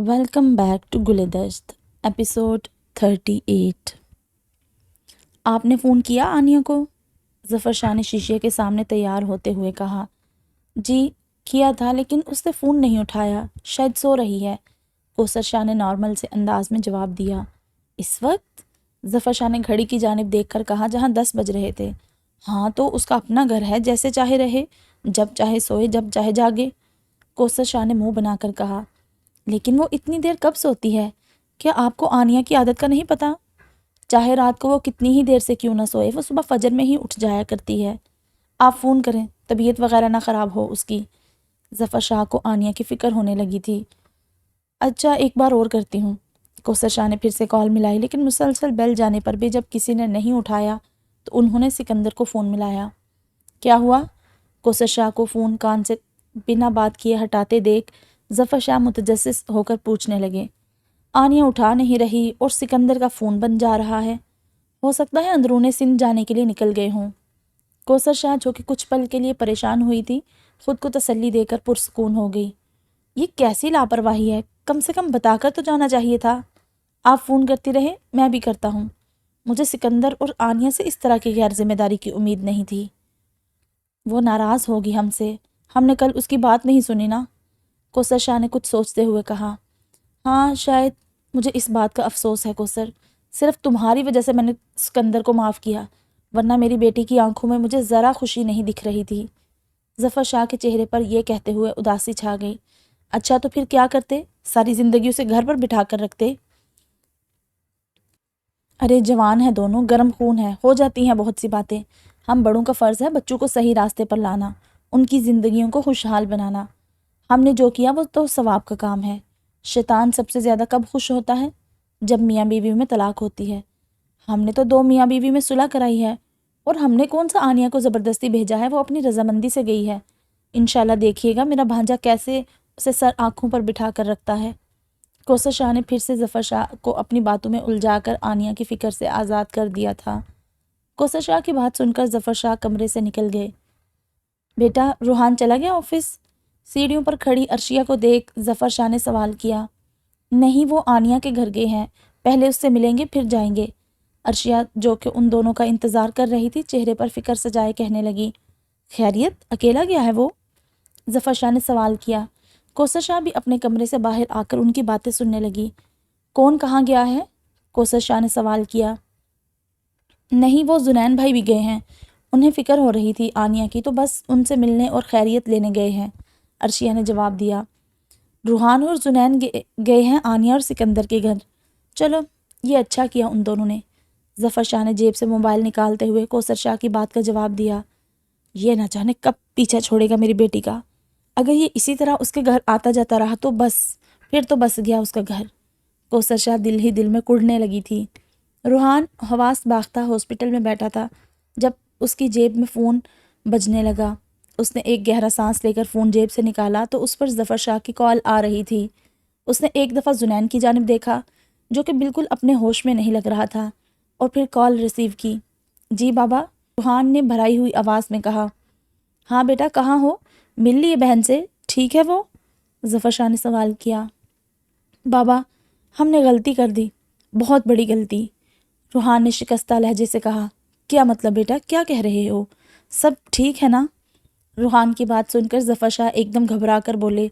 Welcome back to Guldast episode 38۔ آپ نے phone کیا آنیہ کو؟ ظفر شاہ نے شیشے کے سامنے تیار ہوتے ہوئے کہا۔ جی کیا تھا، لیکن اس نے فون نہیں اٹھایا، شاید سو رہی ہے، کوثر شاہ نے نارمل سے انداز میں جواب دیا۔ اس وقت؟ ظفر شاہ نے گھڑی کی جانب دیکھ کر کہا جہاں 10 بج رہے تھے۔ ہاں تو اس کا اپنا گھر ہے، جیسے چاہے رہے، جب چاہے سوئے جب چاہے جاگے، کوثر شاہ نے منہ بنا کر کہا۔ لیکن وہ اتنی دیر کب سوتی ہے؟ کیا آپ کو آنیہ کی عادت کا نہیں پتہ؟ چاہے رات کو وہ کتنی ہی دیر سے کیوں نہ سوئے، وہ صبح فجر میں ہی اٹھ جایا کرتی ہے۔ آپ فون کریں، طبیعت وغیرہ نہ خراب ہو اس کی۔ ظفر شاہ کو آنیہ کی فکر ہونے لگی تھی۔ اچھا ایک بار اور کرتی ہوں۔ کوثر شاہ نے پھر سے کال ملائی، لیکن مسلسل بیل جانے پر بھی جب کسی نے نہیں اٹھایا تو انہوں نے سکندر کو فون ملایا۔ کیا ہوا؟ کوثر شاہ کو فون کان سے بنا بات کیے ہٹاتے دیکھ ظفر شاہ متجسس ہو کر پوچھنے لگے۔ آنیہ اٹھا نہیں رہی اور سکندر کا فون بن جا رہا ہے، ہو سکتا ہے اندرون سندھ جانے کے لیے نکل گئے ہوں۔ کوثر شاہ جو کہ کچھ پل کے لیے پریشان ہوئی تھی، خود کو تسلی دے کر پرسکون ہو گئی۔ یہ کیسی لاپرواہی ہے، کم سے کم بتا کر تو جانا چاہیے تھا۔ آپ فون کرتی رہے، میں بھی کرتا ہوں۔ مجھے سکندر اور آنیہ سے اس طرح کی غیر ذمہ داری کی امید نہیں تھی۔ وہ ناراض ہوگی ہم سے، ہم نے کل اس کی بات نہیں سنی نا؟ کوثر شاہ نے کچھ سوچتے ہوئے کہا۔ ہاں شاید، مجھے اس بات کا افسوس ہے کوثر، صرف تمہاری وجہ سے میں نے سکندر کو معاف کیا، ورنہ میری بیٹی کی آنکھوں میں مجھے ذرا خوشی نہیں دکھ رہی تھی۔ ظفر شاہ کے چہرے پر یہ کہتے ہوئے اداسی چھا گئی۔ اچھا تو پھر کیا کرتے؟ ساری زندگی اسے گھر پر بٹھا کر رکھتے؟ ارے جوان ہیں دونوں، گرم خون ہے، ہو جاتی ہیں بہت سی باتیں۔ ہم بڑوں کا فرض ہے بچوں کو صحیح راستے پر لانا، ان کی زندگیوں کو خوشحال بنانا۔ ہم نے جو کیا وہ تو ثواب کا کام ہے۔ شیطان سب سے زیادہ کب خوش ہوتا ہے؟ جب میاں بیوی میں طلاق ہوتی ہے۔ ہم نے تو 2 میاں بیوی میں صلح کرائی ہے، اور ہم نے کون سا آنیہ کو زبردستی بھیجا ہے، وہ اپنی رضامندی سے گئی ہے۔ انشاءاللہ دیکھیے گا میرا بھانجا کیسے اسے سر آنکھوں پر بٹھا کر رکھتا ہے۔ کوثر شاہ نے پھر سے ظفر شاہ کو اپنی باتوں میں الجھا کر آنیہ کی فکر سے آزاد کر دیا تھا۔ کوثر شاہ کی بات سن کر ظفر شاہ کمرے سے نکل گئے۔ بیٹا روحان چلا گیا آفس؟ سیڑھیوں پر کھڑی عرشیہ کو دیکھ ظفر شاہ نے سوال کیا۔ نہیں، وہ آنیہ کے گھر گئے ہیں، پہلے اس سے ملیں گے پھر جائیں گے۔ عرشیہ جو کہ ان دونوں کا انتظار کر رہی تھی چہرے پر فکر سجائے کہنے لگی۔ خیریت، اکیلا گیا ہے وہ؟ ظفر شاہ نے سوال کیا۔ کوثر شاہ بھی اپنے کمرے سے باہر آ کر ان کی باتیں سننے لگی۔ کون کہاں گیا ہے؟ کوثر شاہ نے سوال کیا۔ نہیں، وہ زنین بھائی بھی گئے ہیں، انہیں فکر ہو رہی تھی آنیہ کی، تو بس ان سے ملنے اور خیریت لینے گئے ہیں، عرشیہ نے جواب دیا۔ روحان اور زنین گئے ہیں آنیہ اور سکندر کے گھر۔ چلو یہ اچھا کیا ان دونوں نے۔ ظفر شاہ نے جیب سے موبائل نکالتے ہوئے کوثر شاہ کی بات کا جواب دیا۔ یہ نہ جانے کب پیچھا چھوڑے گا میری بیٹی کا، اگر یہ اسی طرح اس کے گھر آتا جاتا رہا تو بس، پھر تو بس گیا اس کا گھر۔ کوثر شاہ دل ہی دل میں کڑنے لگی تھی۔ روحان حواس باختہ ہاسپٹل میں بیٹھا تھا جب اس کی جیب میں فون بجنے لگا۔ اس نے ایک گہرا سانس لے کر فون جیب سے نکالا تو اس پر ظفر شاہ کی کال آ رہی تھی۔ اس نے ایک دفعہ زنین کی جانب دیکھا جو کہ بالکل اپنے ہوش میں نہیں لگ رہا تھا، اور پھر کال ریسیو کی۔ جی بابا، روحان نے بھرائی ہوئی آواز میں کہا۔ ہاں بیٹا کہاں ہو، مل لیے بہن سے، ٹھیک ہے وہ؟ ظفر شاہ نے سوال کیا۔ بابا ہم نے غلطی کر دی، بہت بڑی غلطی، روحان نے شکستہ لہجے سے کہا۔ کیا مطلب بیٹا، کیا کہہ رہے ہو؟ سب ٹھیک ہے نا؟ روحان کی بات سن کر ظفر شاہ ایک دم گھبرا کر بولے۔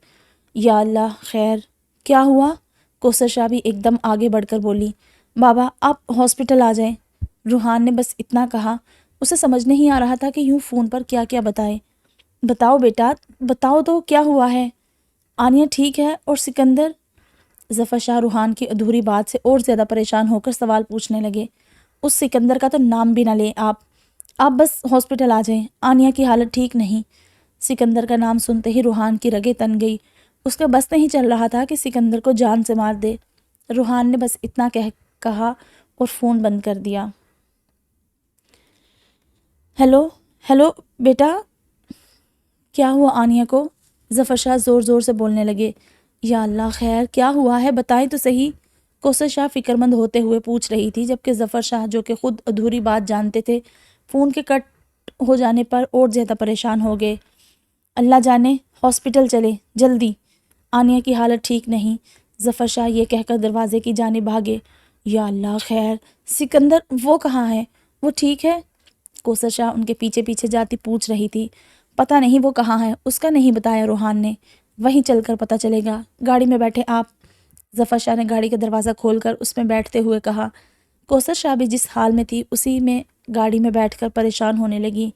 یا اللہ خیر، کیا ہوا؟ کوثر شاہ بھی ایک دم آگے بڑھ کر بولی۔ بابا آپ ہاسپٹل آ جائیں۔ روحان نے بس اتنا کہا، اسے سمجھ نہیں آ رہا تھا کہ یوں فون پر کیا کیا بتائے۔ بتاؤ بیٹا، بتاؤ تو کیا ہوا ہے؟ آنیہ ٹھیک ہے اور سکندر؟ ظفر شاہ روحان کی ادھوری بات سے اور زیادہ پریشان ہو کر سوال پوچھنے لگے۔ اس سکندر کا تو نام بھی نہ لیں آپ بس ہاسپٹل آ جائیں، آنیہ کی حالت ٹھیک نہیں۔ سکندر کا نام سنتے ہی روحان کی رگیں تن گئی، اس کا بس نہیں چل رہا تھا کہ سکندر کو جان سے مار دے۔ روحان نے بس اتنا کہا اور فون بند کر دیا۔ ہیلو ہیلو بیٹا، کیا ہوا آنیہ کو؟ ظفر شاہ زور زور سے بولنے لگے۔ یا اللہ خیر، کیا ہوا ہے بتائیں تو صحیح، کوثر شاہ فکر مند ہوتے ہوئے پوچھ رہی تھی، جبکہ ظفر شاہ جو کہ خود ادھوری بات جانتے تھے فون کے کٹ ہو جانے پر اور زیادہ پریشان ہو گئے۔ اللہ جانے، ہاسپٹل چلے جلدی، آنیہ کی حالت ٹھیک نہیں، ظفر شاہ یہ کہہ کر دروازے کی جانب بھاگے۔ یا اللہ خیر، سکندر وہ کہاں ہے؟ وہ ٹھیک ہے؟ کوثر شاہ ان کے پیچھے پیچھے جاتی پوچھ رہی تھی۔ پتہ نہیں وہ کہاں ہے، اس کا نہیں بتایا روحان نے، وہیں چل کر پتہ چلے گا۔ گاڑی میں بیٹھے آپ۔ ظفر شاہ نے گاڑی کا دروازہ کھول کر اس میں بیٹھتے ہوئے کہا۔ کوثر شاہ بھی جس حال میں تھی اسی میں گاڑی میں بیٹھ کر پریشان ہونے لگی۔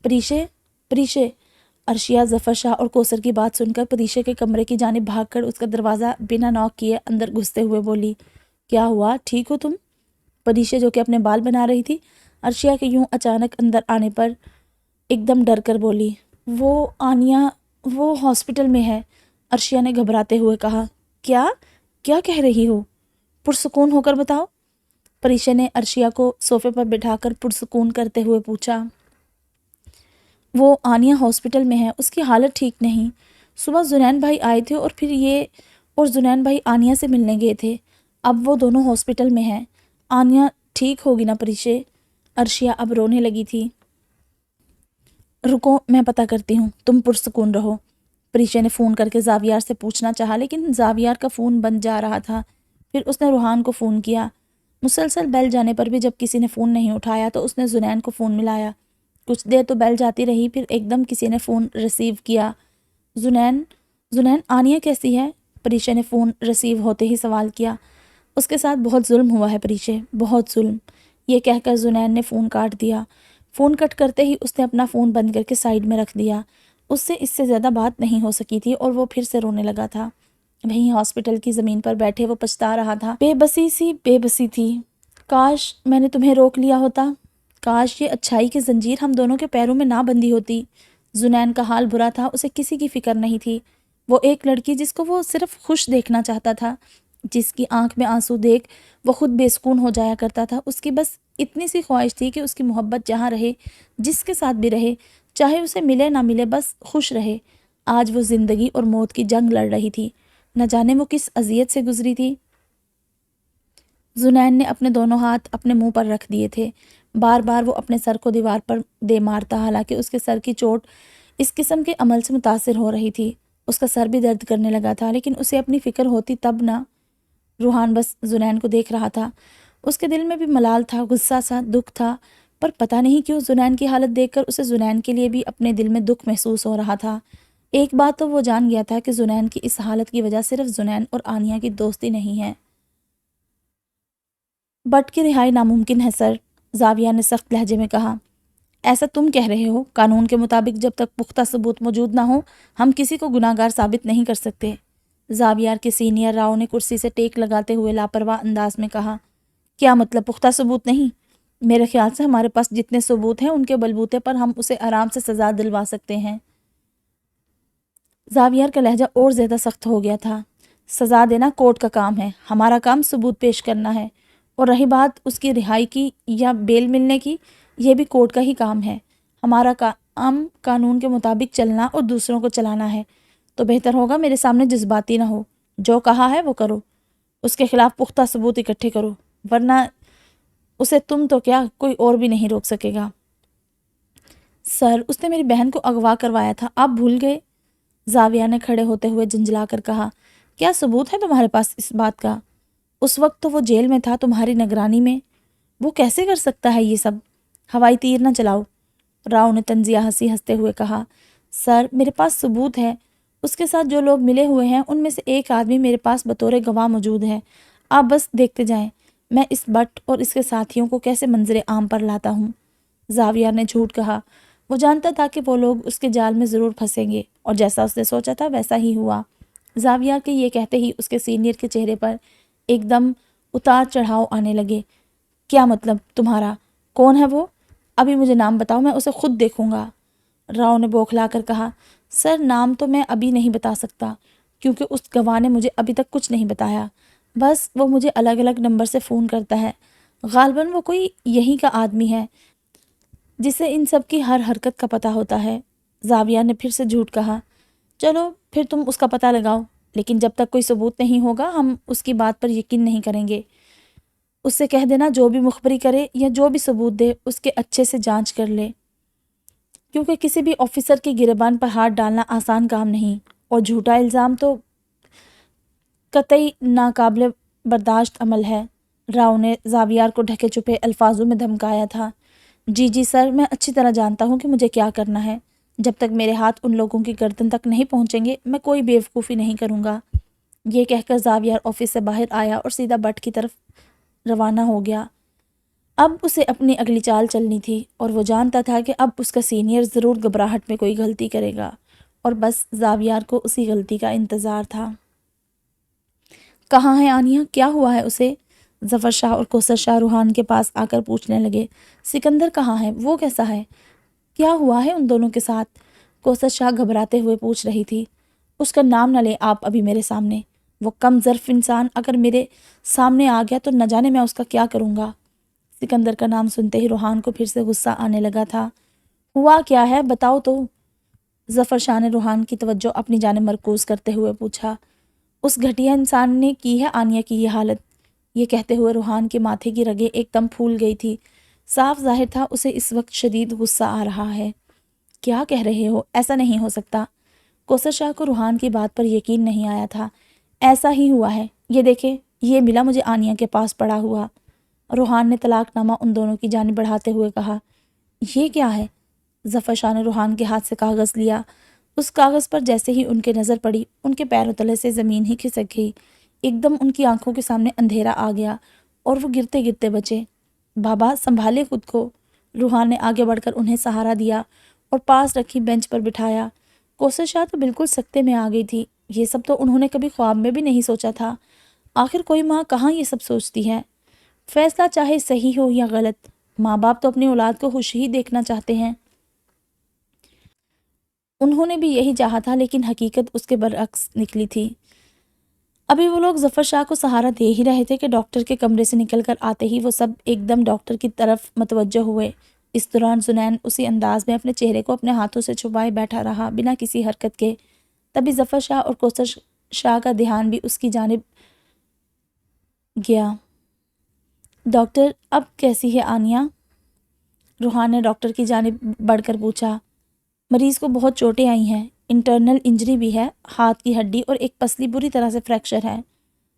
پریشے پریشے عرشیہ ظفر شاہ اور کوثر کی بات سن کر پریشے کے کمرے کی جانب بھاگ کر اس کا دروازہ بنا نوک کیے اندر گھستے ہوئے بولی۔ کیا ہوا، ٹھیک ہو تم؟ پریشے جو کہ اپنے بال بنا رہی تھی عرشیہ کے یوں اچانک اندر آنے پر ایک دم ڈر کر بولی۔ وہ آنیہ، وہ ہاسپٹل میں ہے، عرشیہ نے گھبراتے ہوئے کہا۔ کیا کیا کہہ رہی ہو؟ پرسکون ہو کر بتاؤ، پریشے نے عرشیہ کو صوفے پر بٹھا کر پرسکون کرتے ہوئے پوچھا۔ وہ آنیہ ہاسپٹل میں ہے، اس کی حالت ٹھیک نہیں۔ صبح زنین بھائی آئے تھے اور پھر یہ اور زنین بھائی آنیہ سے ملنے گئے تھے، اب وہ دونوں ہاسپٹل میں ہیں۔ آنیہ ٹھیک ہوگی نا پریشے؟ عرشیہ اب رونے لگی تھی۔ رکو میں پتہ کرتی ہوں، تم پرسکون رہو۔ پریشے نے فون کر کے زاویار سے پوچھنا چاہا لیکن زاویار کا فون بند جا رہا تھا۔ پھر اس نے روحان کو فون کیا۔ مسلسل بیل جانے پر بھی جب کسی نے فون نہیں اٹھایا تو اس نے زنین کو فون ملایا۔ کچھ دیر تو بیل جاتی رہی، پھر ایک دم کسی نے فون ریسیو کیا۔ زنین آنیہ کیسی ہے؟ پریشے نے فون ریسیو ہوتے ہی سوال کیا۔ اس کے ساتھ بہت ظلم ہوا ہے پریشے، بہت ظلم، یہ کہہ کر زنین نے فون کاٹ دیا۔ فون کٹ کرتے ہی اس نے اپنا فون بند کر کے سائیڈ میں رکھ دیا۔ اس سے زیادہ بات نہیں ہو سکی تھی اور وہ پھر سے رونے لگا تھا۔ وہیں ہاسپٹل کی زمین پر بیٹھے وہ پچھتا رہا تھا۔ بے بسی تھی۔ کاش میں نے تمہیں روک لیا ہوتا، کاش یہ اچھائی کی زنجیر ہم دونوں کے پیروں میں نہ بندھی ہوتی۔ زنین کا حال برا تھا، اسے کسی کی فکر نہیں تھی۔ وہ ایک لڑکی جس کو وہ صرف خوش دیکھنا چاہتا تھا، جس کی آنکھ میں آنسو دیکھ وہ خود بے سکون ہو جایا کرتا تھا، اس کی بس اتنی سی خواہش تھی کہ اس کی محبت جہاں رہے، جس کے ساتھ بھی رہے، چاہے اسے ملے نہ ملے، بس خوش رہے۔ آج وہ زندگی اور موت کی جنگ لڑ رہی تھی، نہ جانے وہ کس اذیت سے گزری تھی۔ زنین نے اپنے دونوں ہاتھ اپنے منہ پر رکھ دیے تھے، بار بار وہ اپنے سر کو دیوار پر دے مارتا، حالانکہ اس کے سر کی چوٹ اس قسم کے عمل سے متاثر ہو رہی تھی۔ اس کا سر بھی درد کرنے لگا تھا، لیکن اسے اپنی فکر ہوتی تب نہ۔ روحان بس زنین کو دیکھ رہا تھا، اس کے دل میں بھی ملال تھا، غصہ سا، دکھ تھا، پر پتہ نہیں کیوں زنین کی حالت دیکھ کر اسے زنین کے لیے بھی اپنے دل میں دکھ محسوس ہو رہا تھا۔ ایک بات تو وہ جان گیا تھا کہ زنین کی اس حالت کی وجہ صرف زنین اور آنیہ کی دوستی نہیں ہے۔ بٹ کی رہائی ناممکن ہے سر، زاویہ نے سخت لہجے میں کہا۔ ایسا تم کہہ رہے ہو، قانون کے مطابق جب تک پختہ ثبوت موجود نہ ہو ہم کسی کو گناہگار ثابت نہیں کر سکتے، زاویار کے سینئر راؤ نے کرسی سے ٹیک لگاتے ہوئے لاپرواہ انداز میں کہا۔ کیا مطلب پختہ ثبوت نہیں؟ میرے خیال سے ہمارے پاس جتنے ثبوت ہیں ان کے بلبوتے پر ہم اسے آرام سے سزا دلوا سکتے ہیں۔ زاویار کا لہجہ اور زیادہ سخت ہو گیا تھا۔ سزا دینا کورٹ کا کام ہے، ہمارا کام ثبوت پیش کرنا ہے، اور رہی بات اس کی رہائی کی یا بیل ملنے کی، یہ بھی کورٹ کا ہی کام ہے۔ ہمارا کام قانون کے مطابق چلنا اور دوسروں کو چلانا ہے، تو بہتر ہوگا میرے سامنے جذباتی نہ ہو، جو کہا ہے وہ کرو، اس کے خلاف پختہ ثبوت اکٹھے کرو، ورنہ اسے تم تو کیا کوئی اور بھی نہیں روک سکے گا۔ سر، اس نے میری بہن کو اغوا کروایا تھا، آپ بھول گئے؟ زاویہ نے کھڑے ہوتے ہوئے جھنجھلا کر کہا۔ کیا ثبوت ہے تمہارے پاس اس بات کا؟ اس وقت تو وہ جیل میں تھا تمہاری نگرانی میں، وہ کیسے کر سکتا ہے یہ سب؟ ہوائی تیر نہ چلاؤ، راؤ نے طنزیہ ہنسی ہنستے ہوئے کہا۔ سر، میرے پاس ثبوت ہے، اس کے ساتھ جو لوگ ملے ہوئے ہیں ان میں سے ایک آدمی میرے پاس بطور گواہ موجود ہے، آپ بس دیکھتے جائیں میں اس بٹ اور اس کے ساتھیوں کو کیسے منظر عام پر لاتا ہوں۔ زاویہ نے جھوٹ کہا، وہ جانتا تھا کہ وہ لوگ اس کے جال میں ضرور پھنسیں گے، اور جیسا اس نے سوچا تھا ویسا ہی ہوا۔ زاویہ کے یہ کہتے ہی اس کے سینئر کے چہرے پر ایک دم اتار چڑھاؤ آنے لگے۔ کیا مطلب تمہارا؟ کون ہے وہ؟ ابھی مجھے نام بتاؤ، میں اسے خود دیکھوں گا، راؤ نے بوکھلا کر کہا۔ سر، نام تو میں ابھی نہیں بتا سکتا، کیونکہ اس گواہ نے مجھے ابھی تک کچھ نہیں بتایا، بس وہ مجھے الگ الگ نمبر سے فون کرتا ہے، غالباً وہ کوئی یہیں کا آدمی ہے جسے ان سب کی ہر حرکت کا پتہ ہوتا ہے۔ زاویہ نے پھر سے جھوٹ کہا۔ چلو پھر تم اس کا پتہ لگاؤ، لیکن جب تک کوئی ثبوت نہیں ہوگا ہم اس کی بات پر یقین نہیں کریں گے۔ اس سے کہہ دینا جو بھی مخبری کرے یا جو بھی ثبوت دے اس کے اچھے سے جانچ کر لے، کیونکہ کسی بھی آفیسر کی گریبان پر ہاتھ ڈالنا آسان کام نہیں، اور جھوٹا الزام تو قطعی ناقابل برداشت عمل ہے۔ راؤ نے زاویار کو ڈھکے چھپے الفاظوں میں دھمکایا تھا۔ جی سر، میں اچھی طرح جانتا ہوں کہ مجھے کیا کرنا ہے۔ جب تک میرے ہاتھ ان لوگوں کی گردن تک نہیں پہنچیں گے میں کوئی بیوقوفی نہیں کروں گا۔ یہ کہہ کر زاویار آفس سے باہر آیا اور سیدھا بٹ کی طرف روانہ ہو گیا۔ اب اسے اپنی اگلی چال چلنی تھی اور وہ جانتا تھا کہ اب اس کا سینئر ضرور گھبراہٹ میں کوئی غلطی کرے گا اور بس زاویار کو اسی غلطی کا انتظار تھا۔ کہاں ہے آنیہ؟ کیا ہوا ہے اسے؟ ظفر شاہ اور کوثر شاہ روحان کے پاس آ کر پوچھنے لگے۔ سکندر کہاں ہے؟ وہ کیسا ہے؟ کیا ہوا ہے ان دونوں کے ساتھ؟ کوثر شاہ گھبراتے ہوئے پوچھ رہی تھی۔ اس کا نام نہ لیں آپ ابھی میرے سامنے۔ وہ کم ظرف انسان اگر میرے سامنے آ گیا تو نہ جانے میں اس کا کیا کروں گا۔ سکندر کا نام سنتے ہی روحان کو پھر سے غصہ آنے لگا تھا۔ ہوا کیا ہے بتاؤ تو؟ ظفر شاہ نے روحان کی توجہ اپنی جانب مرکوز کرتے ہوئے پوچھا۔ اس گھٹیا انسان نے کی ہے آنیہ کی یہ حالت۔ یہ کہتے ہوئے روحان کے ماتھے کی رگیں ایک دم پھول گئی تھی۔ صاف ظاہر تھا اسے اس وقت شدید غصہ آ رہا ہے۔ کیا کہہ رہے ہو؟ ایسا نہیں ہو سکتا۔ کوثر شاہ کو روحان کی بات پر یقین نہیں آیا تھا۔ ایسا ہی ہوا ہے، یہ دیکھیں، یہ ملا مجھے آنیہ کے پاس پڑا ہوا۔ روحان نے طلاق نامہ ان دونوں کی جانب بڑھاتے ہوئے کہا۔ یہ کیا ہے؟ ظفر شاہ نے روحان کے ہاتھ سے کاغذ لیا۔ اس کاغذ پر جیسے ہی ان کے نظر پڑی ان کے پیروں تلے سے زمین ہی کھسک گئی۔ ایک دم ان کی آنکھوں کے سامنے اندھیرا آ گیا اور وہ گرتے گرتے بچے۔ بابا سنبھالے خود کو۔ روحان نے آگے بڑھ کر انہیں سہارا دیا اور پاس رکھی بینچ پر بٹھایا۔ کوثر شاہ تو بالکل سکتے میں آ گئی تھی۔ یہ سب تو انہوں نے کبھی خواب میں بھی نہیں سوچا تھا۔ آخر کوئی ماں کہاں یہ سب سوچتی ہے؟ فیصلہ چاہے صحیح ہو یا غلط، ماں باپ تو اپنی اولاد کو خوش ہی دیکھنا چاہتے ہیں۔ انہوں نے بھی یہی چاہا تھا لیکن حقیقت اس کے برعکس نکلی تھی۔ ابھی وہ لوگ ظفر شاہ کو سہارا دے ہی رہے تھے کہ ڈاکٹر کے کمرے سے نکل کر آتے ہی وہ سب ایک دم ڈاکٹر کی طرف متوجہ ہوئے۔ اس دوران زنین اسی انداز میں اپنے چہرے کو اپنے ہاتھوں سے چھپائے بیٹھا رہا بنا کسی حرکت کے۔ تبھی ظفر شاہ اور کوثر شاہ کا دھیان بھی اس کی جانب گیا۔ ڈاکٹر اب کیسی ہے آنیہ؟ روحان نے ڈاکٹر کی جانب بڑھ کر پوچھا۔ مریض کو بہت چوٹیں آئی ہیں، انٹرنل انجری بھی ہے، ہاتھ کی ہڈی اور ایک پسلی بری طرح سے فریکچر ہے۔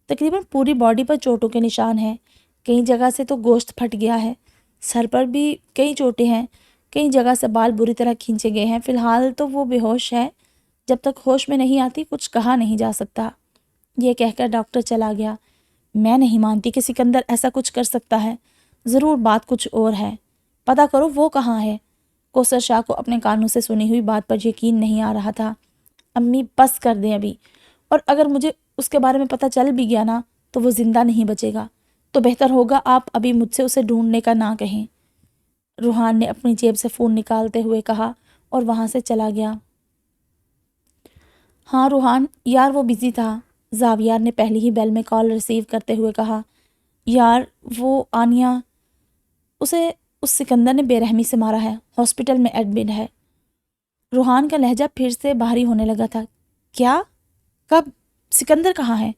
تقریباً پوری باڈی پر چوٹوں کے نشان ہیں، کئی جگہ سے تو گوشت پھٹ گیا ہے، سر پر بھی کئی چوٹیں ہیں، کئی جگہ سے بال بری طرح کھینچے گئے ہیں۔ فی الحال تو وہ بے ہوش ہے، جب تک ہوش میں نہیں آتی کچھ کہا نہیں جا سکتا۔ یہ کہہ کر ڈاکٹر چلا گیا۔ میں نہیں مانتی کہ سکندر ایسا کچھ کر سکتا ہے، ضرور بات کچھ اور ہے، پتہ کرو وہ کہاں ہے۔ کوثر شاہ کو اپنے کانوں سے سنی ہوئی بات پر یقین نہیں آ رہا تھا۔ امی بس کر دیں ابھی، اور اگر مجھے اس کے بارے میں پتہ چل بھی گیا نا تو وہ زندہ نہیں بچے گا، تو بہتر ہوگا آپ ابھی مجھ سے اسے ڈھونڈنے کا نہ کہیں۔ روحان نے اپنی جیب سے فون نکالتے ہوئے کہا اور وہاں سے چلا گیا۔ ہاں روحان یار وہ بزی تھا، زاویار نے پہلی ہی بیل میں کال ریسیو کرتے ہوئے کہا۔ یار وہ آنیہ، اسے اس سکندر نے بے رحمی سے مارا ہے، ہاسپٹل میں ایڈمٹ ہے۔ روحان کا لہجہ پھر سے بھاری ہونے لگا تھا۔ کیا؟ کب؟ سکندر کہاں ہے؟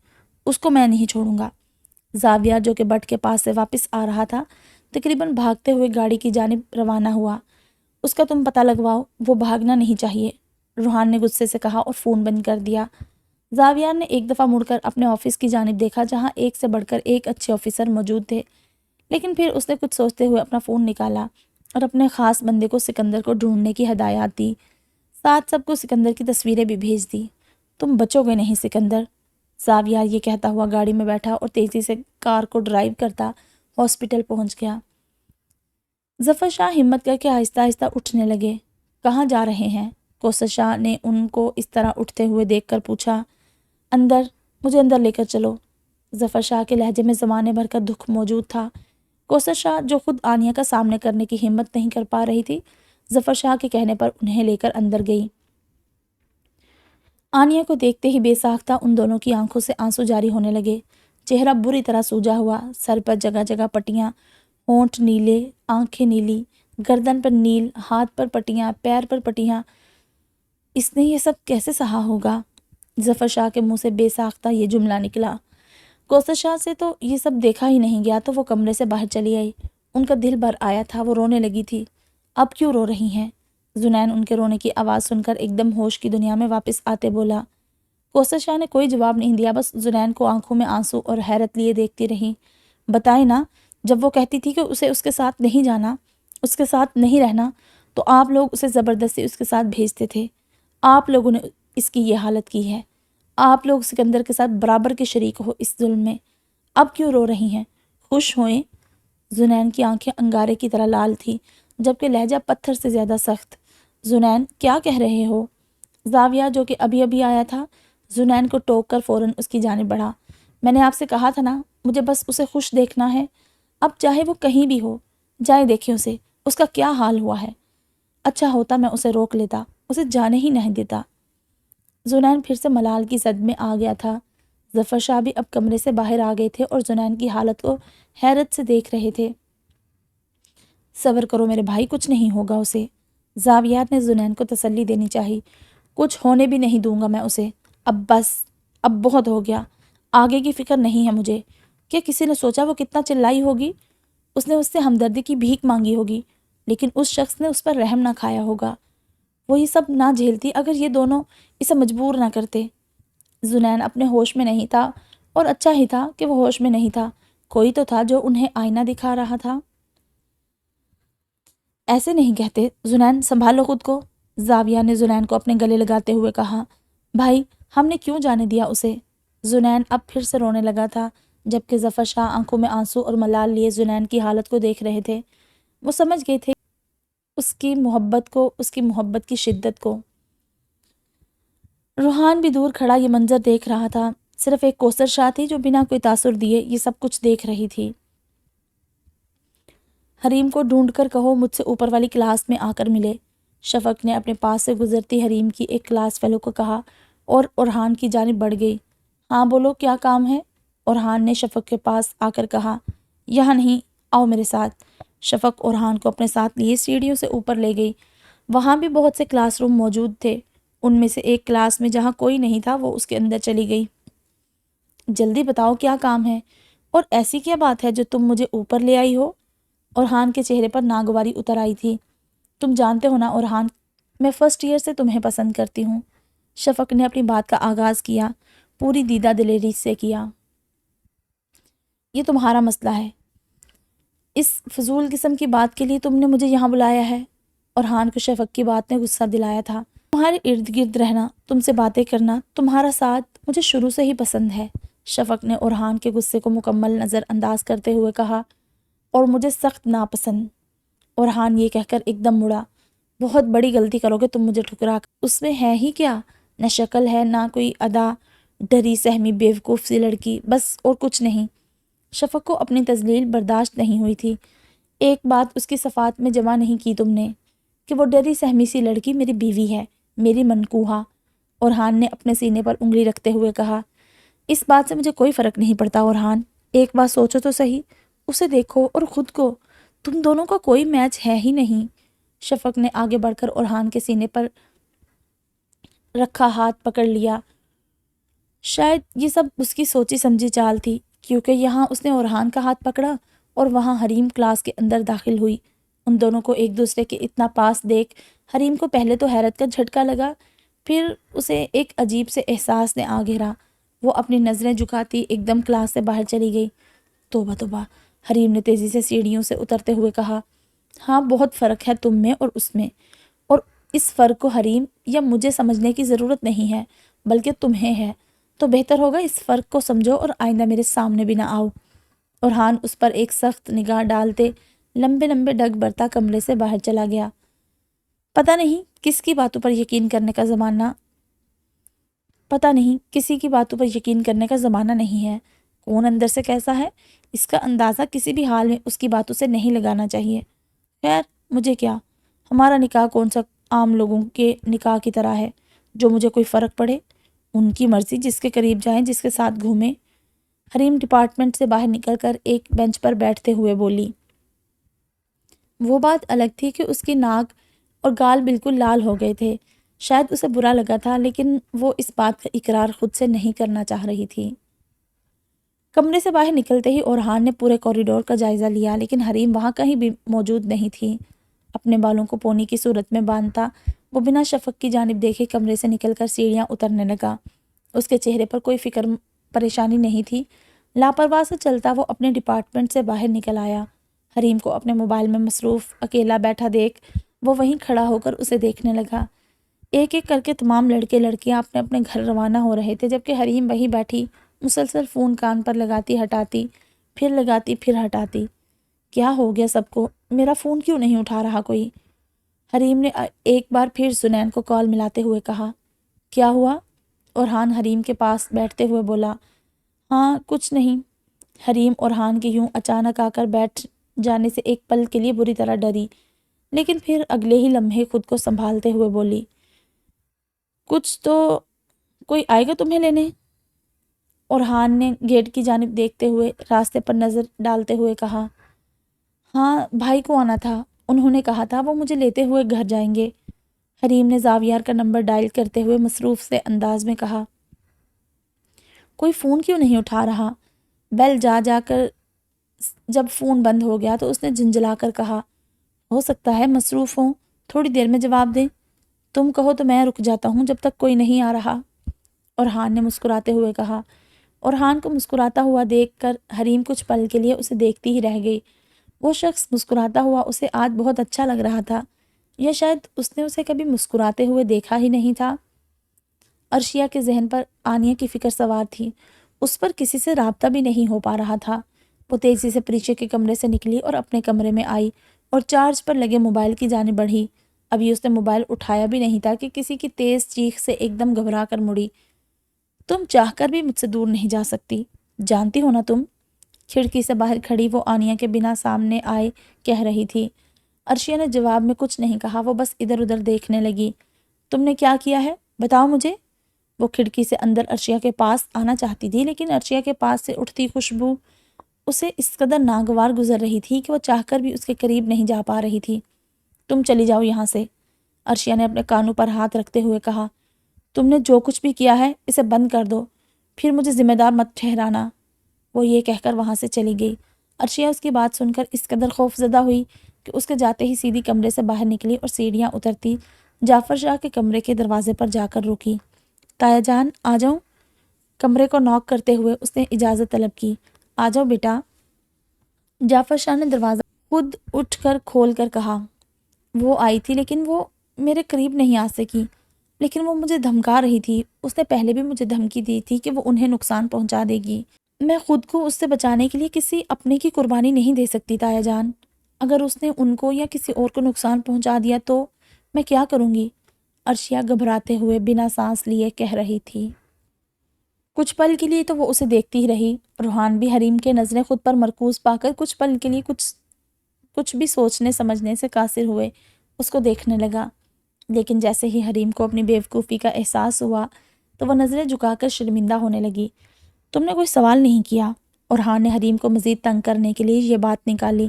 اس کو میں نہیں چھوڑوں گا۔ زاویار جو کہ بٹ کے پاس سے واپس آ رہا تھا تقریباً بھاگتے ہوئے گاڑی کی جانب روانہ ہوا۔ اس کا تم پتہ لگواؤ، وہ بھاگنا نہیں چاہیے، روحان نے غصے سے کہا اور فون بند کر دیا۔ زاویار نے ایک دفعہ مڑ کر اپنے آفس کی جانب دیکھا جہاں ایک سے بڑھ کر ایک اچھے آفیسر موجود تھے، لیکن پھر اس نے کچھ سوچتے ہوئے اپنا فون نکالا اور اپنے خاص بندے کو سکندر کو ڈھونڈنے کی ہدایات دی، ساتھ سب کو سکندر کی تصویریں بھی بھیج دی۔ تم بچو گے نہیں سکندر، زاویار یہ کہتا ہوا گاڑی میں بیٹھا اور تیزی سے کار کو ڈرائیو کرتا ہاسپٹل پہنچ گیا۔ ظفر شاہ ہمت کر کے آہستہ آہستہ اٹھنے لگے۔ کہاں جا رہے ہیں؟ کوثر شاہ نے ان کو اس طرح اٹھتے ہوئے دیکھ کر پوچھا۔ اندر، مجھے اندر لے کر چلو۔ ظفر شاہ کے لہجے میں زمانے بھر کا دکھ موجود تھا۔ کوثر شاہ جو خود آنیہ کا سامنے کرنے کی ہمت نہیں کر پا رہی تھی، ظفر شاہ کے کہنے پر انہیں لے کر اندر گئی۔ آنیہ کو دیکھتے ہی بے ساختہ ان دونوں کی آنکھوں سے آنسو جاری ہونے لگے۔ چہرہ بری طرح سوجا ہوا، سر پر جگہ جگہ پٹیاں، ہونٹ نیلے، آنکھیں نیلی، گردن پر نیل، ہاتھ پر پٹیاں، پیر پر پٹیاں۔ اس نے یہ سب کیسے سہا ہوگا؟ ظفر شاہ کے منہ سے بے ساختہ یہ جملہ نکلا۔ کوثر شاہ سے تو یہ سب دیکھا ہی نہیں گیا تو وہ کمرے سے باہر چلی آئی۔ ان کا دل بھر آیا تھا، وہ رونے لگی تھی۔ اب کیوں رو رہی ہیں؟ زنین ان کے رونے کی آواز سن کر ایک دم ہوش کی دنیا میں واپس آتے بولا۔ کوثر شاہ نے کوئی جواب نہیں دیا، بس زنین کو آنکھوں میں آنسو اور حیرت لیے دیکھتی رہی۔ بتائے نا، جب وہ کہتی تھی کہ اسے اس کے ساتھ نہیں جانا، اس کے ساتھ نہیں رہنا، تو آپ لوگ اسے زبردستی اس کے ساتھ بھیجتے تھے۔ آپ لوگوں نے اس کی یہ حالت کی ہے۔ آپ لوگ سکندر کے ساتھ برابر کے شریک ہو اس ظلم میں۔ اب کیوں رو رہی ہیں؟ خوش ہوئیں۔ زنین کی آنکھیں انگارے کی طرح لال تھی، جبکہ لہجہ پتھر سے زیادہ سخت۔ زنین، کیا کہہ رہے ہو؟ زاویہ، جو کہ ابھی ابھی آیا تھا، زنین کو ٹوک کر فوراً اس کی جانب بڑھا۔ میں نے آپ سے کہا تھا نا، مجھے بس اسے خوش دیکھنا ہے۔ اب چاہے وہ کہیں بھی ہو، جائے دیکھیں اسے، اس کا کیا حال ہوا ہے۔ اچھا ہوتا میں اسے روک لیتا، اسے جانے ہی نہیں دیتا۔ زنین پھر سے ملال کی زد میں آ گیا تھا۔ ظفر شاہ بھی اب کمرے سے باہر آ گئے تھے اور زنین کی حالت کو حیرت سے دیکھ رہے تھے۔ صبر کرو میرے بھائی، کچھ نہیں ہوگا اسے۔ زاویات نے زنین کو تسلی دینی چاہی۔ کچھ ہونے بھی نہیں دوں گا میں اسے۔ اب بس، اب بہت ہو گیا، آگے کی فکر نہیں ہے مجھے۔ کیا کسی نے سوچا وہ کتنا چلائی ہوگی؟ اس نے اس سے ہمدردی کی بھیک مانگی ہوگی، لیکن اس شخص نے اس پر رحم نہ کھایا ہوگا۔ وہ یہ سب نہ جھیلتی اگر یہ دونوں اسے مجبور نہ کرتے۔ زنین اپنے ہوش میں نہیں تھا، اور اچھا ہی تھا کہ وہ ہوش میں نہیں تھا۔ کوئی تو تھا جو انہیں آئینہ دکھا رہا تھا۔ ایسے نہیں کہتے زنین، سنبھالو خود کو۔ زاویہ نے زنین کو اپنے گلے لگاتے ہوئے کہا۔ بھائی، ہم نے کیوں جانے دیا اسے؟ زنین اب پھر سے رونے لگا تھا، جبکہ ظفر شاہ آنکھوں میں آنسو اور ملال لیے زنین کی حالت کو دیکھ رہے تھے۔ وہ سمجھ گئے تھے اس کی محبت کی شدت کو۔ روحان بھی دور کھڑا یہ منظر دیکھ رہا تھا۔ صرف ایک کوثر شاہ تھی جو بنا کوئی تاثر دیے یہ سب کچھ دیکھ رہی تھی۔ حریم کو ڈھونڈ کر کہو مجھ سے اوپر والی کلاس میں آ کر ملے۔ شفق نے اپنے پاس سے گزرتی حریم کی ایک کلاس فیلو کو کہا اور اورحان کی جانب بڑھ گئی۔ ہاں بولو، کیا کام ہے؟ اورحان نے شفق کے پاس آ کر کہا۔ یہاں نہیں، آؤ میرے ساتھ۔ شفق اورحان کو اپنے ساتھ لیے سیڑھیوں سے اوپر لے گئی۔ وہاں بھی بہت سے کلاس روم موجود تھے۔ ان میں سے ایک کلاس میں جہاں کوئی نہیں تھا وہ اس کے اندر چلی گئی۔ جلدی بتاؤ کیا کام ہے، اور ایسی کیا بات ہے جو تم مجھے اوپر لے آئی ہو؟ اورحان کے چہرے پر ناگواری اتر آئی تھی۔ تم جانتے ہو نا اورحان، میں فرسٹ ایئر سے تمہیں پسند کرتی ہوں۔ شفق نے اپنی بات کا آغاز کیا، پوری دیدہ دلیری سے کیا۔ یہ تمہارا مسئلہ ہے، اس فضول قسم کی بات کے لیے تم نے مجھے یہاں بلایا ہے۔ اورحان کو شفق کی بات نے غصہ دلایا تھا۔ تمہارے ارد گرد رہنا، تم سے باتیں کرنا، تمہارا ساتھ مجھے شروع سے ہی پسند ہے۔ شفق نے اورحان کے غصے کو مکمل نظر انداز کرتے ہوئے کہا، اور مجھے سخت ناپسند۔ اورحان یہ کہہ کر ایک دم مڑا۔ بہت بڑی غلطی کرو گے تم مجھے ٹھکرا کر۔ اس میں ہے ہی کیا؟ نہ شکل ہے، نہ کوئی ادا، ڈری سہمی بیوقوف سی لڑکی، بس اور کچھ نہیں۔ شفق کو اپنی تذلیل برداشت نہیں ہوئی تھی۔ ایک بات اس کی صفات میں جمع نہیں کی تم نے، کہ وہ ڈری سہمی سی لڑکی میری بیوی ہے، میری منکوحہ۔ اورحان نے اپنے سینے پر انگلی رکھتے ہوئے کہا۔ اس بات سے مجھے کوئی فرق نہیں پڑتا اورحان، ایک بات سوچو تو صحیح، اسے دیکھو اور خود کو، تم دونوں کا کوئی میچ ہے ہی نہیں۔ شفق نے آگے بڑھ کر اورحان کے سینے پر رکھا ہاتھ پکڑ لیا۔ شاید یہ سب اس کی سوچی سمجھی چال تھی، کیونکہ یہاں اس نے اورحان کا ہاتھ پکڑا اور وہاں حریم کلاس کے اندر داخل ہوئی۔ ان دونوں کو ایک دوسرے کے اتنا پاس دیکھ حریم کو پہلے تو حیرت کا جھٹکا لگا، پھر اسے ایک عجیب سے احساس نے آ گھیرا۔ وہ اپنی نظریں جھکاتی ایک دم کلاس سے باہر چلی گئی۔ توبہ توبہ، حریم نے تیزی سے سیڑھیوں سے اترتے ہوئے کہا۔ ہاں، بہت فرق ہے تم میں اور اس میں، اور اس فرق کو حریم یا مجھے سمجھنے کی ضرورت نہیں ہے، بلکہ تمہیں ہے۔ تو بہتر ہوگا اس فرق کو سمجھو اور آئندہ میرے سامنے بھی نہ آؤ۔ اورحان اس پر ایک سخت نگاہ ڈالتے لمبے لمبے ڈگ برتا کمرے سے باہر چلا گیا۔ پتہ نہیں کس کی باتوں پر یقین کرنے کا زمانہ کسی کی باتوں پر یقین کرنے کا زمانہ نہیں ہے۔ کون اندر سے کیسا ہے، اس کا اندازہ کسی بھی حال میں اس کی باتوں سے نہیں لگانا چاہیے۔ خیر، مجھے کیا، ہمارا نکاح کون سا عام لوگوں کے نکاح کی طرح ہے جو مجھے کوئی فرق پڑے؟ ان کی مرضی، جس کے قریب جائیں، جس کے ساتھ گھومیں۔ حریم ڈپارٹمنٹ سے باہر نکل کر ایک بینچ پر بیٹھتے ہوئے بولی۔ وہ بات الگ تھی کہ اس کی ناک اور گال بالکل لال ہو گئے تھے۔ شاید اسے برا لگا تھا، لیکن وہ اس بات کا اقرار خود سے نہیں کرنا چاہ رہی تھی۔ کمرے سے باہر نکلتے ہی اورحان نے پورے کوریڈور کا جائزہ لیا، لیکن حریم وہاں کہیں بھی موجود نہیں تھی۔ اپنے بالوں کو پونی کی صورت میں باندھتا وہ بنا شفق کی جانب دیکھے کمرے سے نکل کر سیڑھیاں اترنے لگا۔ اس کے چہرے پر کوئی فکر پریشانی نہیں تھی۔ لاپرواہ سے چلتا وہ اپنے ڈپارٹمنٹ سے باہر نکل آیا۔ حریم کو اپنے موبائل میں مصروف اکیلا بیٹھا دیکھ وہ وہیں کھڑا ہو کر اسے دیکھنے لگا۔ ایک ایک کر کے تمام لڑکے لڑکیاں اپنے اپنے گھر روانہ ہو رہے تھے، جبکہ حریم وہیں بیٹھی مسلسل فون کان پر لگاتی ہٹاتی پھر ہٹاتی۔ کیا ہو گیا سب کو؟ میرا فون کیوں نہیں اٹھا رہا کوئی؟ حریم نے ایک بار پھر زنین کو کال ملاتے ہوئے کہا۔ کیا ہوا؟ اورحان حریم کے پاس بیٹھتے ہوئے بولا۔ ہاں کچھ نہیں۔ حریم اورحان کے یوں اچانک آ کر بیٹھ جانے سے ایک پل کے لیے بری طرح ڈری، لیکن پھر اگلے ہی لمحے خود کو سنبھالتے ہوئے بولی، کچھ تو کوئی آئے گا تمہیں لینے؟ اورحان نے گیٹ کی جانب دیکھتے ہوئے راستے پر نظر ڈالتے ہوئے کہا، ہاں بھائی کو آنا تھا، انہوں نے کہا تھا وہ مجھے لیتے ہوئے گھر جائیں گے۔ حریم نے زاویار کا نمبر ڈائل کرتے ہوئے مصروف سے انداز میں کہا، کوئی فون کیوں نہیں اٹھا رہا؟ بیل جا کر جب فون بند ہو گیا تو اس نے جھنجھلا کر کہا، ہو سکتا ہے مصروف ہوں، تھوڑی دیر میں جواب دیں۔ تم کہو تو میں رک جاتا ہوں جب تک کوئی نہیں آ رہا، اورحان نے مسکراتے ہوئے کہا۔ اورحان کو مسکراتا ہوا دیکھ کر حریم کچھ پل کے لیے اسے دیکھتی ہی رہ گئی۔ وہ شخص مسکراتا ہوا اسے آج بہت اچھا لگ رہا تھا، یا شاید اس نے اسے کبھی مسکراتے ہوئے دیکھا ہی نہیں تھا۔ عرشیہ کے ذہن پر آنیہ کی فکر سوار تھی، اس پر کسی سے رابطہ بھی نہیں ہو پا رہا تھا۔ وہ تیزی سے پریچے کے کمرے سے نکلی اور اپنے کمرے میں آئی اور چارج پر لگے موبائل کی جانب بڑھی۔ ابھی اس نے موبائل اٹھایا بھی نہیں تھا کہ کسی کی تیز چیخ سے ایک دم گھبرا کر مڑی۔ تم چاہ کر بھی مجھ سے دور نہیں جا سکتی، جانتی ہو نا تم؟ کھڑکی سے باہر کھڑی وہ آنیہ کے بنا سامنے آئے کہہ رہی تھی۔ عرشیہ نے جواب میں کچھ نہیں کہا، وہ بس ادھر ادھر دیکھنے لگی۔ تم نے کیا کیا ہے بتاؤ مجھے؟ وہ کھڑکی سے اندر عرشیہ کے پاس آنا چاہتی تھی، لیکن عرشیہ کے پاس سے اٹھتی خوشبو اسے اس قدر ناگوار گزر رہی تھی کہ وہ چاہ کر بھی اس کے قریب نہیں جا پا رہی تھی۔ تم چلی جاؤ یہاں سے، عرشیہ نے اپنے کانوں پر ہاتھ رکھتے ہوئے کہا۔ تم نے جو کچھ بھی کیا ہے اسے بند کر دو، پھر مجھے ذمہ دار مت ٹھہرانا۔ وہ یہ کہہ کر وہاں سے چلی گئی۔ عرشیہ اس کی بات سن کر اس قدر خوف زدہ ہوئی کہ اس کے جاتے ہی سیدھی کمرے سے باہر نکلی اور سیڑھیاں اترتی جعفر شاہ کے کمرے کے دروازے پر جا کر رکی۔ تایا جان آ جاؤں؟ کمرے کو نوک کرتے ہوئے اس نے اجازت طلب کی۔ آ جاؤ بیٹا، جعفر شاہ نے دروازہ خود اٹھ کر کھول کر کہا۔ وہ آئی تھی لیکن وہ میرے قریب نہیں آ سکی، لیکن وہ مجھے دھمکا رہی تھی۔ اس نے پہلے بھی مجھے دھمکی دی تھی کہ وہ انہیں نقصان پہنچا دے گی۔ میں خود کو اس سے بچانے کے لیے کسی اپنے کی قربانی نہیں دے سکتی تایا جان۔ اگر اس نے ان کو یا کسی اور کو نقصان پہنچا دیا تو میں کیا کروں گی؟ عرشیہ گھبراتے ہوئے بنا سانس لیے کہہ رہی تھی۔ کچھ پل کے لیے تو وہ اسے دیکھتی ہی رہی۔ روحان بھی حریم کے نظریں خود پر مرکوز پا کر کچھ پل کے لیے کچھ بھی سوچنے سمجھنے سے قاصر ہوئے اس کو دیکھنے لگا، لیکن جیسے ہی حریم کو اپنی بیوقوفی کا احساس ہوا تو وہ نظریں جھکا کر شرمندہ ہونے لگی۔ تم نے کوئی سوال نہیں کیا؟ اورحان نے حریم کو مزید تنگ کرنے کے لیے یہ بات نکالی۔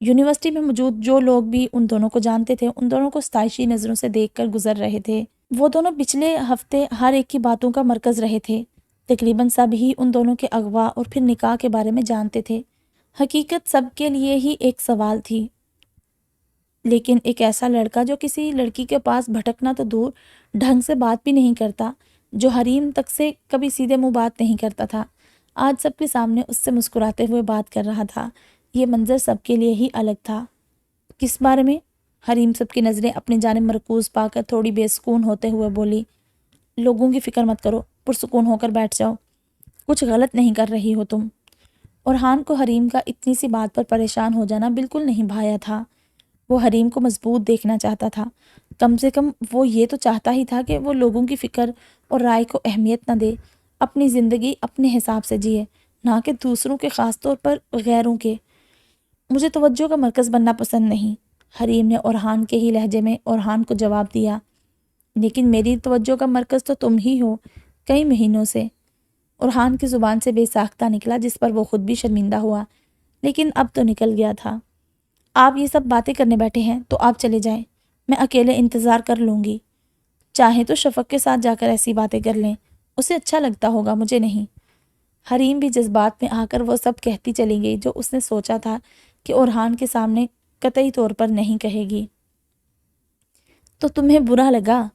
یونیورسٹی میں موجود جو لوگ بھی ان دونوں کو جانتے تھے ان دونوں کو ستائشی نظروں سے دیکھ کر گزر رہے تھے۔ وہ دونوں پچھلے ہفتے ہر ایک کی باتوں کا مرکز رہے تھے۔ تقریباً سب ہی ان دونوں کے اغوا اور پھر نکاح کے بارے میں جانتے تھے۔ حقیقت سب کے لیے ہی ایک سوال تھی، لیکن ایک ایسا لڑکا جو کسی لڑکی کے پاس بھٹکنا تو دور ڈھنگ سے بات بھی نہیں کرتا، جو حریم تک سے کبھی سیدھے منہ بات نہیں کرتا تھا، آج سب کے سامنے اس سے مسکراتے ہوئے بات کر رہا تھا۔ یہ منظر سب کے لیے ہی الگ تھا۔ کس بارے میں؟ حریم سب کی نظریں اپنی جانب مرکوز پا کر تھوڑی بے سکون ہوتے ہوئے بولی، لوگوں کی فکر مت کرو، پرسکون ہو کر بیٹھ جاؤ، کچھ غلط نہیں کر رہی ہو تم۔ اورحان کو حریم کا اتنی سی بات پر پریشان ہو جانا بالکل نہیں بھایا تھا۔ وہ حریم کو مضبوط دیکھنا چاہتا تھا، کم سے کم وہ یہ تو چاہتا ہی تھا کہ وہ لوگوں کی فکر اور رائے کو اہمیت نہ دے، اپنی زندگی اپنے حساب سے جیے، نہ کہ دوسروں کے، خاص طور پر غیروں کے۔ مجھے توجہ کا مرکز بننا پسند نہیں، حریم نے اورحان کے ہی لہجے میں اورحان کو جواب دیا۔ لیکن میری توجہ کا مرکز تو تم ہی ہو کئی مہینوں سے، اورحان کی زبان سے بے ساختہ نکلا، جس پر وہ خود بھی شرمندہ ہوا، لیکن اب تو نکل گیا تھا۔ آپ یہ سب باتیں کرنے بیٹھے ہیں تو آپ چلے جائیں، میں اکیلے انتظار کر لوں گی۔ چاہیں تو شفق کے ساتھ جا کر ایسی باتیں کر لیں، اسے اچھا لگتا ہوگا، مجھے نہیں۔ حریم بھی جذبات میں آ کر وہ سب کہتی چلی گئی جو اس نے سوچا تھا کہ اورحان کے سامنے قطعی طور پر نہیں کہے گی۔ تو تمہیں برا لگا؟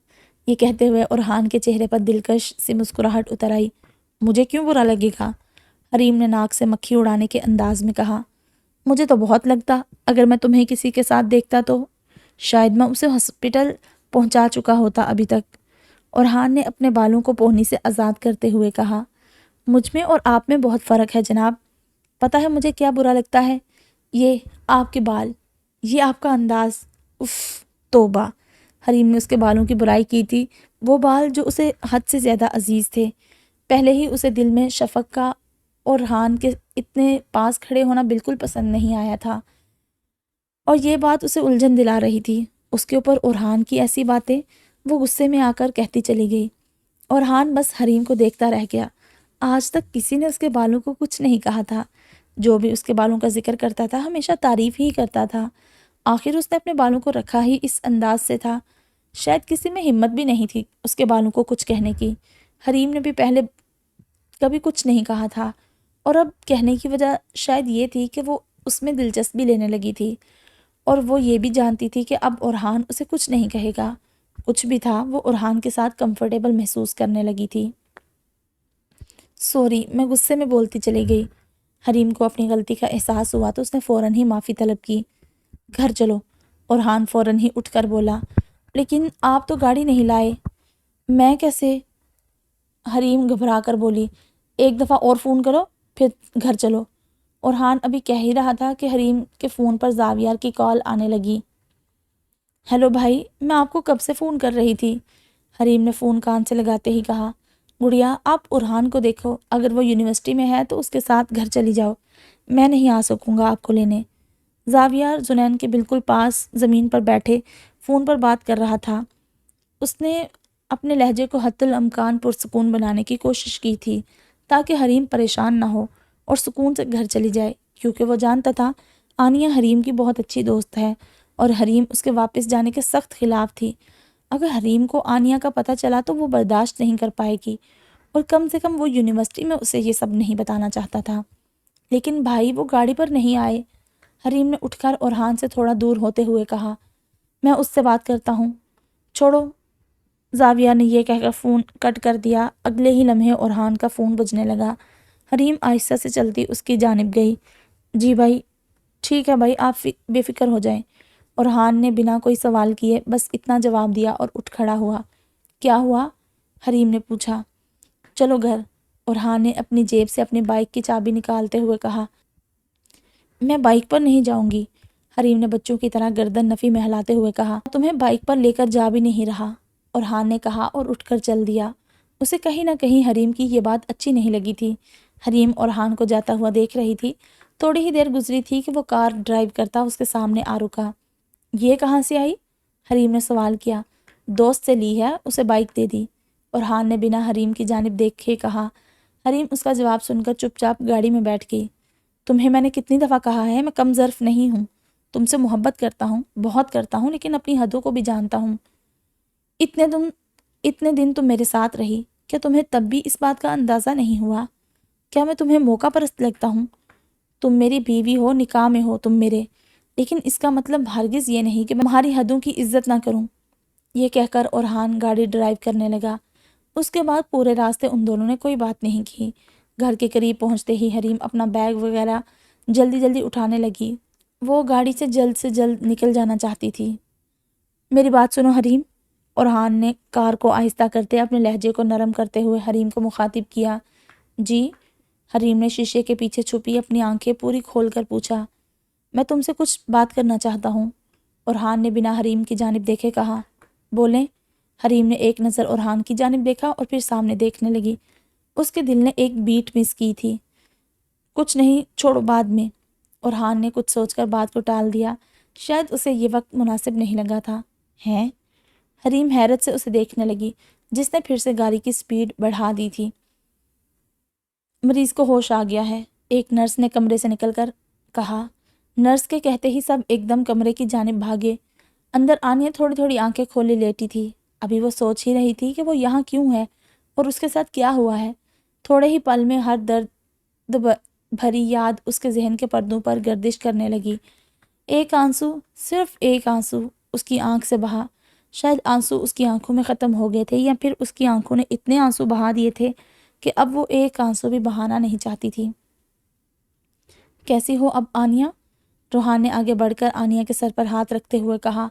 یہ کہتے ہوئے ارحان کے چہرے پر دلکش سی مسکراہٹ اتر آئی۔ مجھے کیوں برا لگے گا؟ حریم نے ناک سے مکھی اڑانے کے انداز میں کہا۔ مجھے تو بہت لگتا، اگر میں تمہیں کسی کے ساتھ دیکھتا تو شاید میں اسے ہاسپٹل پہنچا چکا ہوتا ابھی تک۔ ارحان نے اپنے بالوں کو پونی سے آزاد کرتے ہوئے کہا۔ مجھ میں اور آپ میں بہت فرق ہے جناب۔ پتہ ہے مجھے کیا برا لگتا ہے؟ یہ آپ کے بال، یہ آپ کا انداز۔ اف، توبہ! حریم نے اس کے بالوں کی برائی کی تھی، وہ بال جو اسے حد سے زیادہ عزیز تھے۔ پہلے ہی اسے دل میں شفق کا اور ارحان کے اتنے پاس کھڑے ہونا بالکل پسند نہیں آیا تھا، اور یہ بات اسے الجھن دلا رہی تھی۔ اس کے اوپر ارحان کی ایسی باتیں، وہ غصے میں آ کر کہتی چلی گئی۔ ارحان بس حریم کو دیکھتا رہ گیا۔ آج تک کسی نے اس کے بالوں کو کچھ نہیں کہا تھا۔ جو بھی اس کے بالوں کا ذکر کرتا تھا ہمیشہ تعریف ہی کرتا تھا۔ آخر اس نے اپنے بالوں کو رکھا ہی اس انداز سے تھا، شاید کسی میں ہمت بھی نہیں تھی اس کے بالوں کو کچھ کہنے کی۔ حریم نے بھی پہلے کبھی کچھ نہیں کہا تھا، اور اب کہنے کی وجہ شاید یہ تھی کہ وہ اس میں دلچسپی لینے لگی تھی، اور وہ یہ بھی جانتی تھی کہ اب ارحان اسے کچھ نہیں کہے گا۔ کچھ بھی تھا، وہ ارحان کے ساتھ کمفرٹیبل محسوس کرنے لگی تھی۔ سوری، میں غصے میں بولتی چلی گئی۔ حریم کو اپنی غلطی کا احساس ہوا تو اس نے فوراً ہی معافی طلب کی۔ گھر چلو، ارحان فوراً ہی اٹھ کر بولا۔ لیکن آپ تو گاڑی نہیں لائے۔ میں کیسے؟ حریم گھبرا کر بولی۔ ایک دفعہ اور فون کرو، پھر گھر چلو۔ ارحان ابھی کہہ ہی رہا تھا کہ حریم کے فون پر زاویار کی کال آنے لگی۔ ہیلو بھائی، میں آپ کو کب سے فون کر رہی تھی، حریم نے فون کان سے لگاتے ہی کہا۔ گڑیا، آپ ارحان کو دیکھو، اگر وہ یونیورسٹی میں ہے تو اس کے ساتھ گھر چلی جاؤ، میں نہیں آ سکوں گا آپ کو لینے۔ زاویار زنین کے بالکل پاس زمین پر بیٹھے فون پر بات کر رہا تھا۔ اس نے اپنے لہجے کو حتی الامکان پرسکون بنانے کی کوشش کی تھی تاکہ حریم پریشان نہ ہو اور سکون سے گھر چلی جائے، کیونکہ وہ جانتا تھا آنیہ حریم کی بہت اچھی دوست ہے اور حریم اس کے واپس جانے کے سخت خلاف تھی۔ اگر حریم کو آنیہ کا پتہ چلا تو وہ برداشت نہیں کر پائے گی، اور کم سے کم وہ یونیورسٹی میں اسے یہ سب نہیں بتانا چاہتا تھا۔ لیکن بھائی، وہ گاڑی پر نہیں آئے، حریم نے اٹھ کر ارحان سے تھوڑا دور ہوتے ہوئے کہا۔ میں اس سے بات کرتا ہوں، چھوڑو۔ زاویہ نے یہ کہہ کر فون کٹ کر دیا۔ اگلے ہی لمحے ارحان کا فون بجنے لگا۔ حریم آہستہ سے چلتی اس کی جانب گئی۔ جی بھائی، ٹھیک ہے بھائی، آپ بے فکر ہو جائیں۔ ارحان نے بنا کوئی سوال کیے بس اتنا جواب دیا اور اٹھ کھڑا ہوا۔ کیا ہوا؟ حریم نے پوچھا۔ چلو گھر، ارحان نے اپنی جیب سے اپنی بائک کی چابی نکالتے ہوئے کہا۔ میں بائک پر نہیں جاؤں گی، حریم نے بچوں کی طرح گردن نفی میں ہلاتے ہوئے کہا۔ تمہیں بائک پر لے کر جا بھی نہیں رہا، ارحان نے کہا اور اٹھ کر چل دیا۔ اسے کہیں نہ کہیں حریم کی یہ بات اچھی نہیں لگی تھی۔ حریم ارحان کو جاتا ہوا دیکھ رہی تھی۔ تھوڑی ہی دیر گزری تھی کہ وہ کار ڈرائیو کرتا اس کے سامنے آ رکا۔ یہ کہاں سے آئی؟ حریم نے سوال کیا۔ دوست سے لی ہے، اسے بائک دے دی، ارحان نے بنا حریم کی جانب دیکھے کہا۔ حریم اس کا جواب سن کر چپ چاپ گاڑی میں بیٹھ گئی۔ تمہیں میں نے کتنی دفعہ کہا ہے، میں کم ظرف نہیں ہوں، تم سے محبت کرتا ہوں، بہت کرتا ہوں، لیکن اپنی حدوں کو بھی جانتا ہوں۔ اتنے دن تم میرے ساتھ رہی، کیا تمہیں تب بھی اس بات کا اندازہ نہیں ہوا؟ کیا میں تمہیں موقع پرست لگتا ہوں؟ تم میری بیوی ہو، نکاح میں ہو تم میرے، لیکن اس کا مطلب ہرگز یہ نہیں کہ میں تمہاری حدوں کی عزت نہ کروں۔ یہ کہہ کر ارحان گاڑی ڈرائیو کرنے لگا۔ اس کے بعد پورے راستے ان دونوں نے کوئی بات نہیں کی۔ گھر کے قریب پہنچتے ہی حریم اپنا بیگ وغیرہ جلدی جلدی اٹھانے لگی۔ وہ گاڑی سے جلد نکل جانا چاہتی تھی۔ میری بات سنو حریم، ارحان نے کار کو آہستہ کرتے اپنے لہجے کو نرم کرتے ہوئے حریم کو مخاطب کیا۔ جی؟ حریم نے شیشے کے پیچھے چھپی اپنی آنکھیں پوری کھول کر پوچھا۔ میں تم سے کچھ بات کرنا چاہتا ہوں، ارحان نے بنا حریم کی جانب دیکھے کہا۔ بولیں۔ حریم نے ایک نظر ارحان کی جانب دیکھا اور پھر سامنے دیکھنے لگی۔ اس کے دل نے ایک بیٹ مس کی تھی۔ کچھ نہیں، چھوڑو بعد میں، ارحان نے کچھ سوچ کر بات کو ٹال دیا۔ شاید اسے یہ وقت مناسب نہیں لگا تھا۔ ہیں؟ حریم حیرت سے اسے دیکھنے لگی، جس نے پھر سے گاڑی کی سپیڈ بڑھا دی تھی۔ مریض کو ہوش آ گیا ہے، ایک نرس نے کمرے سے نکل کر کہا۔ نرس کے کہتے ہی سب ایک دم کمرے کی جانب بھاگے۔ اندر آنیہ تھوڑی تھوڑی آنکھیں کھولے لیٹی تھی۔ ابھی وہ سوچ ہی رہی تھی کہ وہ یہاں کیوں ہے اور اس کے ساتھ کیا ہوا ہے۔ تھوڑے ہی پل میں ہر درد بھری یاد اس کے ذہن کے پردوں پر گردش کرنے لگی۔ ایک آنسو، صرف ایک آنسو اس کی آنکھ سے بہا۔ شاید آنسو اس کی آنکھوں میں ختم ہو گئے تھے، یا پھر اس کی آنکھوں نے اتنے آنسو بہا دیے تھے کہ اب وہ ایک آنسو بھی بہانا نہیں چاہتی تھی۔ کیسی ہو اب آنیہ؟ روحان نے آگے بڑھ کر آنیہ کے سر پر ہاتھ رکھتے ہوئے کہا۔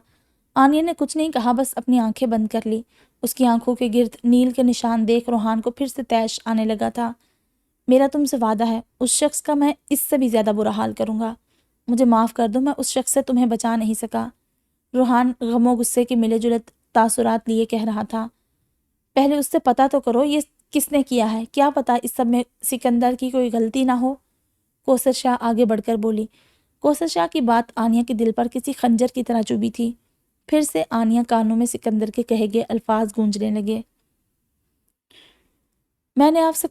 آنیہ نے کچھ نہیں کہا، بس اپنی آنکھیں بند کر لی۔ اس کی آنکھوں کے گرد نیل کے نشان دیکھ روحان کو پھر سے طیش آنے لگا تھا۔ میرا تم سے وعدہ ہے، اس شخص کا میں اس سے بھی زیادہ برا حال کروں گا۔ مجھے معاف کر دو، میں اس شخص سے تمہیں بچا نہیں سکا۔ روحان غم و غصے کے ملے جلے تاثرات لیے کہہ رہا تھا۔ پہلے اس سے پتہ تو کرو یہ کس نے کیا ہے، کیا پتہ اس سب میں سکندر کی کوئی غلطی نہ ہو۔ کوثر شاہ آگے بڑھ کر بولی۔ کوثر شاہ کی بات آنیہ کے دل پر کسی خنجر کی طرح چبھی تھی۔ پھر سے آنیہ کانوں میں سکندر کے کہے گئے الفاظ گونجنے لگے۔ میں نے آپ سے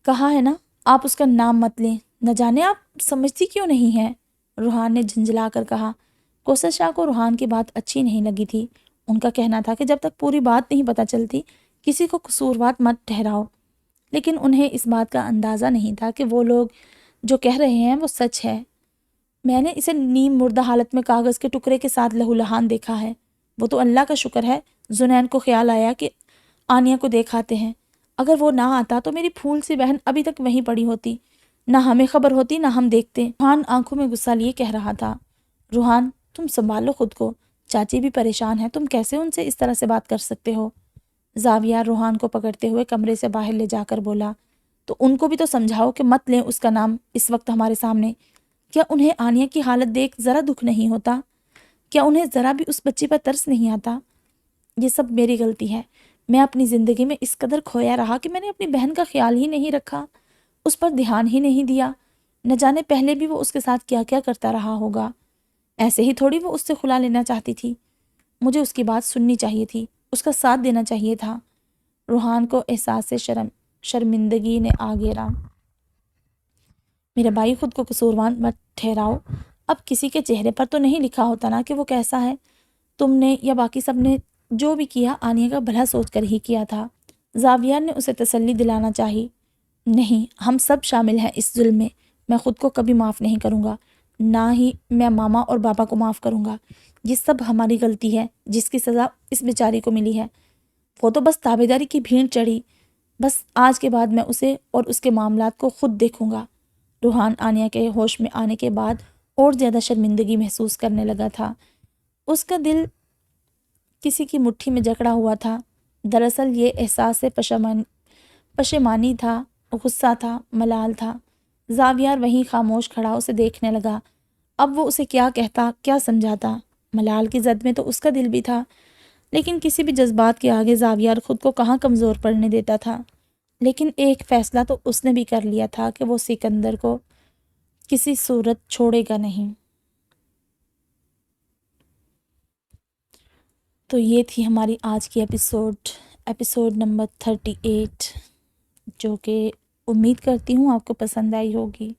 کہا ہے نا، آپ اس کا نام مت لیں، نہ جانے آپ سمجھتی کیوں نہیں ہیں، روحان نے جھنجھلا کر کہا۔ کوثر شاہ کو روحان کی بات اچھی نہیں لگی تھی۔ ان کا کہنا تھا کہ جب تک پوری بات نہیں پتہ چلتی کسی کو قصوروار مت ٹھہراؤ، لیکن انہیں اس بات کا اندازہ نہیں تھا کہ وہ لوگ جو کہہ رہے ہیں وہ سچ ہے۔ میں نے اسے نیم مردہ حالت میں کاغذ کے ٹکڑے کے ساتھ لہولہان دیکھا ہے۔ وہ تو اللہ کا شکر ہے زنین کو خیال آیا کہ آنیہ کو دیکھ آتے ہیں۔ اگر وہ نہ آتا تو میری پھول سی بہن ابھی تک وہیں پڑی ہوتی، نہ ہمیں خبر ہوتی نہ ہم دیکھتے۔ روحان آنکھوں میں غصہ لیے کہہ رہا تھا۔ روحان تم سنبھالو خود کو، چاچی بھی پریشان ہے، تم کیسے ان سے اس طرح سے بات کر سکتے ہو؟ زاویہ روحان کو پکڑتے ہوئے کمرے سے باہر لے جا کر بولا۔ تو ان کو بھی تو سمجھاؤ کہ مت لیں اس کا نام اس وقت ہمارے سامنے۔ کیا انہیں آنیہ کی حالت دیکھ ذرا دکھ نہیں ہوتا؟ کیا انہیں ذرا بھی اس بچی پر ترس نہیں آتا؟ یہ سب میری غلطی ہے۔ میں اپنی زندگی میں اس قدر کھویا رہا کہ میں نے اپنی بہن کا خیال ہی نہیں رکھا، اس پر دھیان ہی نہیں دیا۔ نہ جانے پہلے بھی وہ اس کے ساتھ کیا کیا کرتا رہا ہوگا۔ ایسے ہی تھوڑی وہ اس سے خلا لینا چاہتی تھی۔ مجھے اس کی بات سننی چاہیے تھی، اس کا ساتھ دینا چاہیے تھا۔ روحان کو احساس سے شرمندگی نے آ گھیرا۔ میرے بھائی خود کو قصوروار مت ٹھہراؤ۔ اب کسی کے چہرے پر تو نہیں لکھا ہوتا نا کہ وہ کیسا ہے۔ تم نے یا باقی سب نے جو بھی کیا آنیہ کا بھلا سوچ کر ہی کیا تھا۔ زاویہ نے اسے تسلی دلانا چاہی۔ نہیں، ہم سب شامل ہیں اس ظلم میں، میں خود کو کبھی معاف نہیں کروں گا، نہ ہی میں ماما اور بابا کو معاف کروں گا۔ یہ سب ہماری غلطی ہے، جس کی سزا اس بیچاری کو ملی ہے۔ وہ تو بس تابعداری کی بھیڑ چڑھی، بس آج کے بعد میں اسے اور اس کے معاملات کو خود دیکھوں گا۔ روحان آنیہ کے ہوش میں آنے کے بعد اور زیادہ شرمندگی محسوس کرنے لگا تھا۔ اس کا دل کسی کی مٹھی میں جکڑا ہوا تھا۔ دراصل یہ احساس پشیمانی تھا، غصہ تھا، ملال تھا۔ زاویہ وہیں خاموش کھڑا اسے دیکھنے لگا۔ اب وہ اسے کیا کہتا، کیا سمجھاتا؟ ملال کی زد میں تو اس کا دل بھی تھا، لیکن کسی بھی جذبات کے آگے زاویہ خود کو کہاں کمزور پڑنے دیتا تھا۔ لیکن ایک فیصلہ تو اس نے بھی کر لیا تھا کہ وہ سکندر کو کسی صورت چھوڑے گا نہیں۔ تو یہ تھی ہماری آج کی ایپیسوڈ نمبر 38، جو کہ امید کرتی ہوں آپ کو پسند آئی ہوگی۔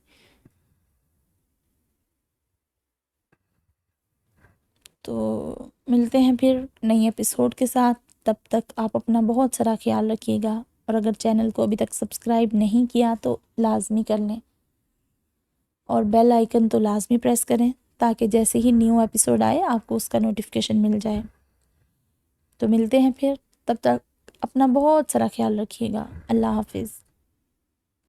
تو ملتے ہیں پھر نئی ایپیسوڈ کے ساتھ، تب تک آپ اپنا بہت سارا خیال رکھیے گا، اور اگر چینل کو ابھی تک سبسکرائب نہیں کیا تو لازمی کر لیں، اور بیل آئیکن تو لازمی پریس کریں تاکہ جیسے ہی نیو ایپیسوڈ آئے آپ کو اس کا نوٹیفیکیشن مل جائے۔ تو ملتے ہیں پھر، تب تک اپنا بہت سارا خیال رکھیے گا۔ اللہ حافظ۔